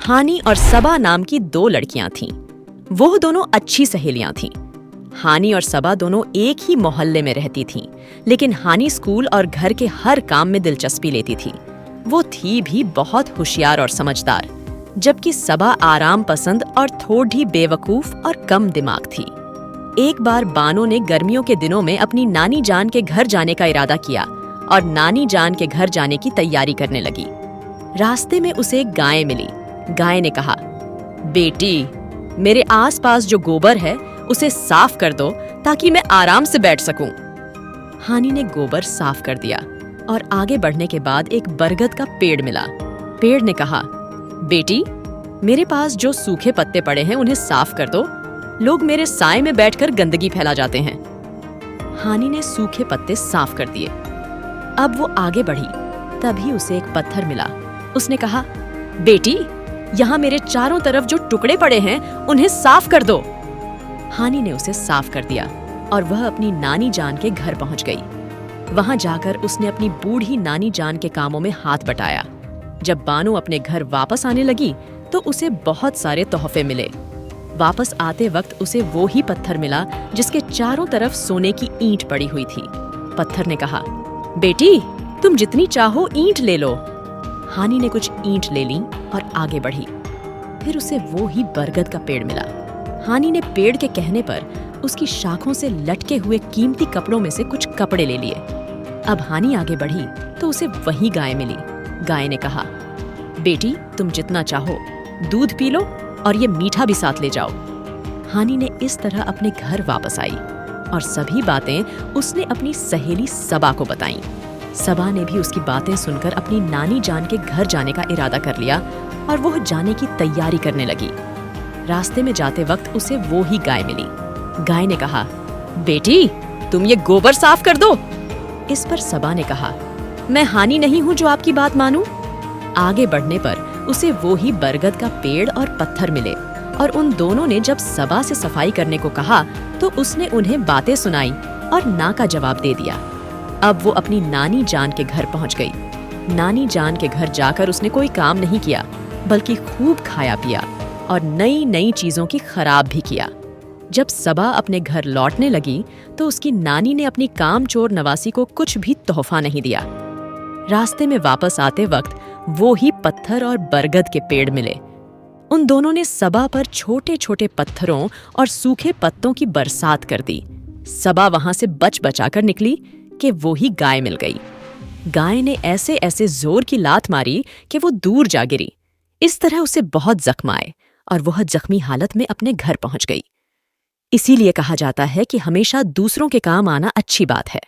हानि और सबा नाम की दो लड़कियां थीं। वो दोनों अच्छी सहेलियां थीं। हानि और सबा दोनों एक ही मोहल्ले में रहती थीं, लेकिन हानि स्कूल और घर के हर काम में दिलचस्पी लेती थी। वो थी भी बहुत होशियार और समझदार, जबकि सबा आराम पसंद और थोड़ी बेवकूफ और कम दिमाग थी। एक बार बानो ने गर्मियों के दिनों में अपनी नानी जान के घर जाने का इरादा किया और नानी जान के घर जाने की तैयारी करने लगी। रास्ते में उसे एक गाय मिली। गाय ने कहा, बेटी, मेरे आसपास जो गोबर है उसे साफ कर दो ताकि मैं आराम से बैठ सकूं। हानि ने गोबर साफ कर दिया और आगे बढ़ने के बाद एक बरगद का पेड़ मिला। पेड़ ने कहा, बेटी, मेरे पास जो सूखे पत्ते पड़े हैं उन्हें साफ कर दो। लोग मेरे साए में बैठकर गंदगी फैला जाते हैं। हानि ने सूखे पत्ते साफ कर दिए। अब वो आगे बढ़ी, तभी उसे एक पत्थर मिला। उसने कहा, बेटी, यहाँ मेरे चारों तरफ जो टुकड़े पड़े हैं उन्हें साफ कर दो। हानि ने उसे साफ कर दिया और वह अपनी नानी जान के घर पहुंच गई। वहां जाकर उसने अपनी बूढ़ी नानी जान के कामों में हाथ बटाया। जब बानो अपने घर वापस आने लगी तो उसे बहुत सारे तोहफे मिले। वापस आते वक्त उसे वो ही पत्थर मिला जिसके चारों तरफ सोने की ईंट पड़ी हुई थी। पत्थर ने कहा, बेटी, तुम जितनी चाहो ईंट ले लो। हानि ने कुछ ईंट ले ली और आगे बढ़ी। फिर उसे वो ही बरगद का पेड़ मिला। हानि ने पेड़ के कहने पर उसकी शाखों से लटके हुए कीमती कपड़ों में से कुछ कपड़े ले लिए। अब हानि आगे बढ़ी तो उसे वही गाय मिली। गाय ने कहा, बेटी, तुम जितना चाहो दूध पी लो और ये मीठा भी साथ ले जाओ। हानि ने इस तरह अपने घर वापस आई और सभी बातें उसने अपनी सहेली सबा को बताईं। सबा ने भी उसकी बातें सुनकर अपनी नानी जान के घर जाने का इरादा कर लिया और वो जाने की तैयारी करने लगी। रास्ते में जाते वक्त उसे वो ही गाय मिली। गाय ने कहा, बेटी, तुम ये गोबर साफ कर दो। इस पर सबा ने कहा, मैं हानि नहीं हूँ जो आपकी बात मानूं। आगे बढ़ने पर उसे वो ही बरगद का पेड़ और पत्थर मिले और उन दोनों ने जब सबा से सफाई करने को कहा तो उसने उन्हें बातें सुनाई और ना का जवाब दे दिया। अब वो अपनी नानी जान के घर पहुंच गई। नानी जान के घर जाकर उसने कोई काम नहीं किया, बल्कि खूब खाया पिया और नई नई चीजों की खराब भी किया। जब सबा अपने घर लौटने लगी तो उसकी नानी ने अपनी कामचोर नवासी को कुछ भी तोहफा नहीं दिया। रास्ते में वापस आते वक्त वो ही पत्थर और बरगद के पेड़ मिले। उन दोनों ने सबा पर छोटे छोटे पत्थरों और सूखे पत्तों की बरसात कर दी। सबा वहां से बच बचाकर निकली कि वो ही गाय मिल गई। गाय ने ऐसे ऐसे जोर की लात मारी कि वो दूर जा गिरी। इस तरह उसे बहुत जख्म आए और वह जख्मी हालत में अपने घर पहुंच गई। इसीलिए कहा जाता है कि हमेशा दूसरों के काम आना अच्छी बात है।